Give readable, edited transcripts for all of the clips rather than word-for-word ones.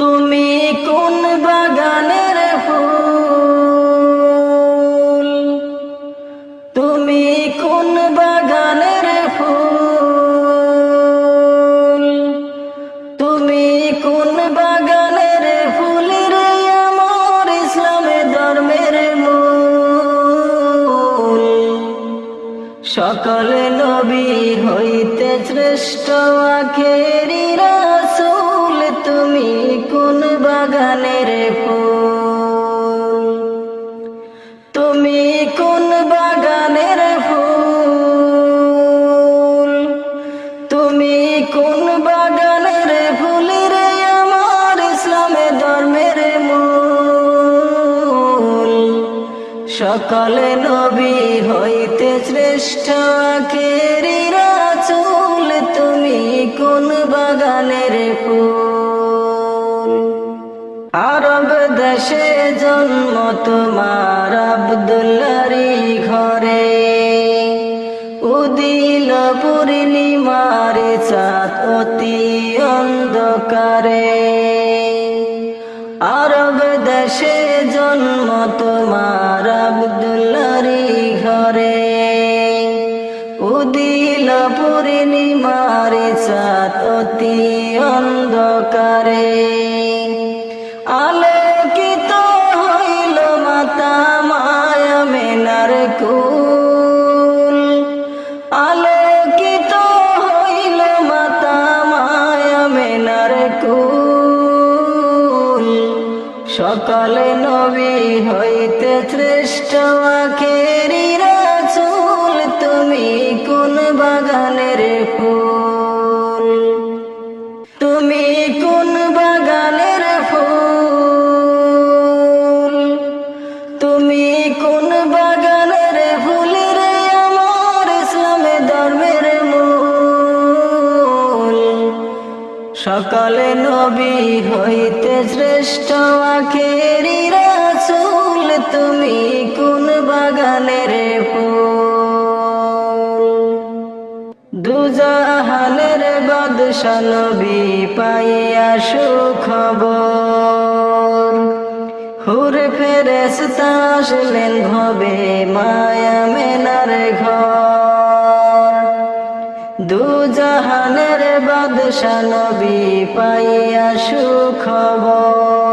তুমি কোন বাগানের ফুল, তুমি কোন বাগানের ফুল, তুমি কোন বাগানের ফুল রে আমার ইসলামে ধর্মের মূল। সকল নবী হইতে শ্রেষ্ঠ আখেরি রাসূল, তুমি কোন বাগানের ফুল, তুমি কোন বাগানের ফুল, তুমি কোন বাগানের ফুল রে আমার ইসলামে ধর্মের মূল। সকল নবী হইতে শ্রেষ্ঠ আখেরি রাসূল, তুমি কোন বাগানের ফুল। আরব দেশে জন্ম তোমার আব্দুল্লাহরি ঘরে, উদিল পূর্ণিমার চাঁদ অতি অন্ধকারে। আরব দেশে জন্ম তোমার আব্দুল্লাহরি ঘরে, উদিল পূর্ণিমার চাঁদ অতি অন্ধকারে। আলোকিত হইল মাতা মায়া মেনার কুল, আলোকিত হইল মাতা মায়া মেনার কুল। সকল নবী হইতে শ্রেষ্ঠ আখেরি রাসূল, তুমি কোন বাগানের ফুল, তুমি কোন বাগানের ফুল, তুমি কোন বাগানের ফুল রে আমার ইসলামে ধর্মের মূল। সকল নবী হইতে শ্রেষ্ঠ আখেরি রাসূল, তুমি কোন বাগানের ফুল। দুজাহানের বাদশা নবী পাইয়া সুখবর, হুর ফেরেশতা আসলেন ভবে মায়া মেনার ঘর। দুজাহানের বাদশা নবী পাইয়া সুখবর,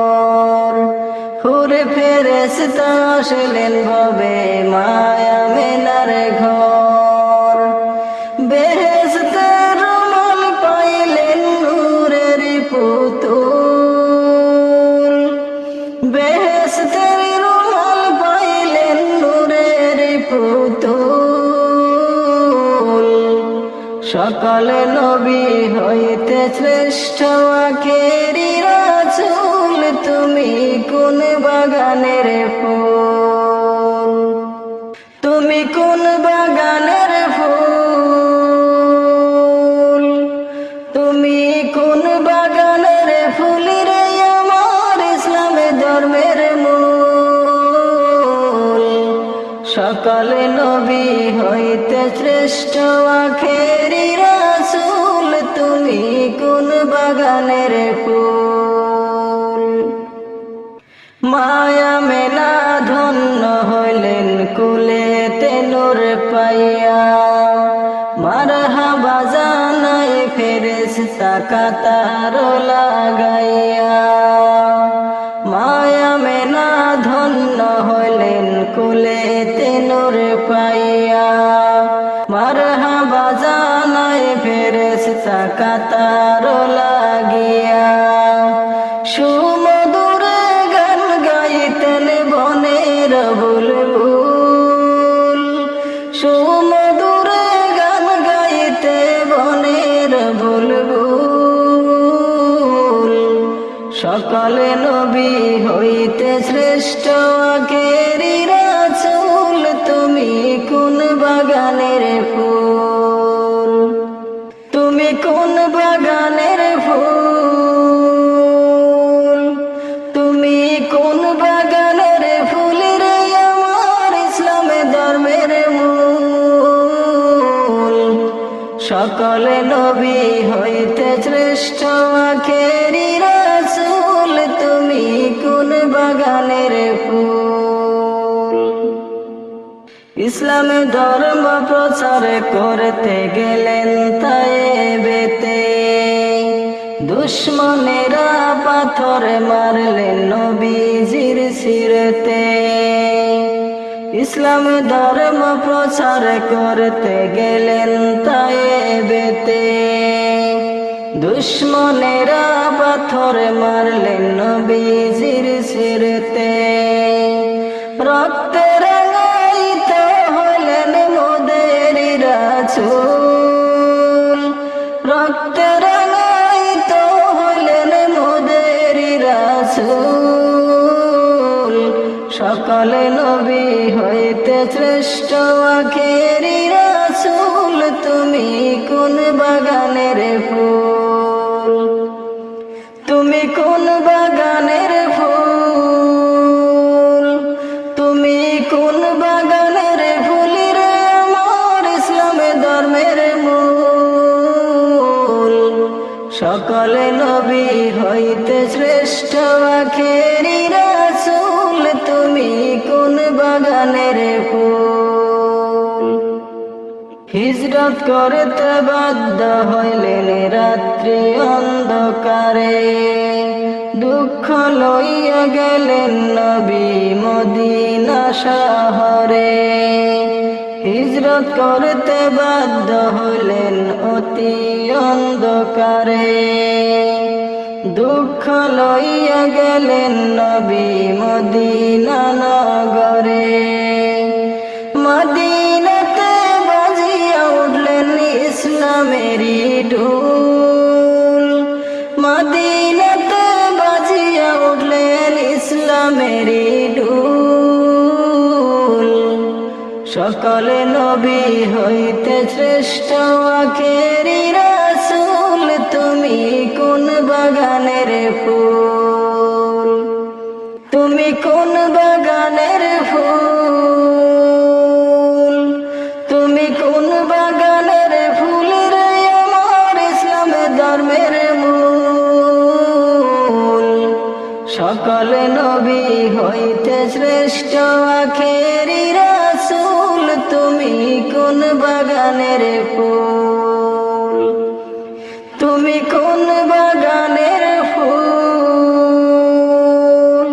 হুর ফেরেশতা আসলেন ভবে মায়া মেনার ঘর। বেহেশতের রুমাল পাইলেন নূরের পুতুল, বেহেশতের রুমাল পাইলেন নূরের পুতুল। সকল নবী হইতে শ্রেষ্ঠ আখেরি রাসূল, তুমি কোন বাগানের ফুল, তুমি কোন বাগানের ফুল, তুমি কোন বাগানের ফুল রে আমার ইসলামে ধর্মের মূল। সকল নবী হইতে শ্রেষ্ঠ আখেরি রাসূল, তুমি কোন বাগানের ফুল। মায়া মেনা ধন্য হইলেন কুলেতে নূর পাইয়া, মারহাবা জানাই ফেরেশতা কাতার লাগাইয়া। মায়া মেনা ধন্য হইলেন কুলেতে নূর পাইয়া, মারহাবা জানাই ফেরেশতা কাতার লাগিয়া। সুমধুর গান গাইতেন বনের বুলবুল, সুমধুর গান গাইতে বনের বুলবুল। সকল নবী হইতে শ্রেষ্ঠ আখেরি রাসূল, তুমি কোন বাগানের ফুল, তুমি কোন বাগানের ফুল, তুমি কোন বাগানের ফুল রে আমার ইসলামে ধর্মের মূল। সকল নবী হইতে শ্রেষ্ঠ আখেরি রাসূল, ইসলামে ধর্ম প্রচার করতে গেলেন তায়েবেতে, দুশ্মনেরা পাথর মারলেন নবীজির শিরতে। ইসলাম ধর্ম প্রচার করতে গেলেন তায়েবেতে, দুশ্মনেরা পাথর মারলেন নবীজির শিরতে। রক্তে রাঙায়িত হলেন মোদের রাসূল, রক্তে রাঙায়িত হলেন মোদের রাসূল। সকল নবী হইতে শ্রেষ্ঠ আখেরি রাসূল, তুমি কোন বাগানের ফুল, তুমি কোন বাগানের ফুল, তুমি কোন বাগানের ফুল রে আমার ইসলামে ধর্মের মূল। সকল নবী হইতে শ্রেষ্ঠ আখেরি রাসূল, তুমি কোন বাগানের ফুল। হিজরত করতে বাধ্য হইলেন রাত্রি অন্ধকারে, দুঃখ লইয়া গেলেন নবী মদিনা শহরে। হিজরত করতে বাধ্য হইলেন অতি অন্ধকারে, দুঃখ লইয়া গেলেন নবী মদিনা নগরে। মদিনাতে বাজিয়া উঠলেন ইসলামেরই ঢোল, মদিনাতে বাজিয়া উঠলেন ইসলামেরই ঢোল। সকল নবী হইতে শ্রেষ্ঠ আখেরি রাসূল, তুমি কোন বাগানের ফুল, তুমি কোন বাগানের ফুল, তুমি কোন বাগানের ফুল রে আমার ইসলামে ধর্মের মূল। সকল নবী হইতে শ্রেষ্ঠ আখেরি রাসূল, তুমি কোন বাগানের ফুল, তুমি কোন বাগানের ফুল,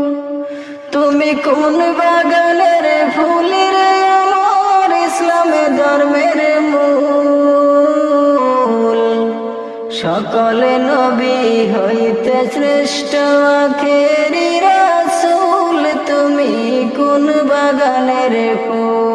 তুমি কোন বাগানের ফুল রে আমার ইসলামে ধর্মের মূল। সকল নবী হইতে শ্রেষ্ঠ আখেরি রাসূল, তুমি কোন বাগানের ফুল।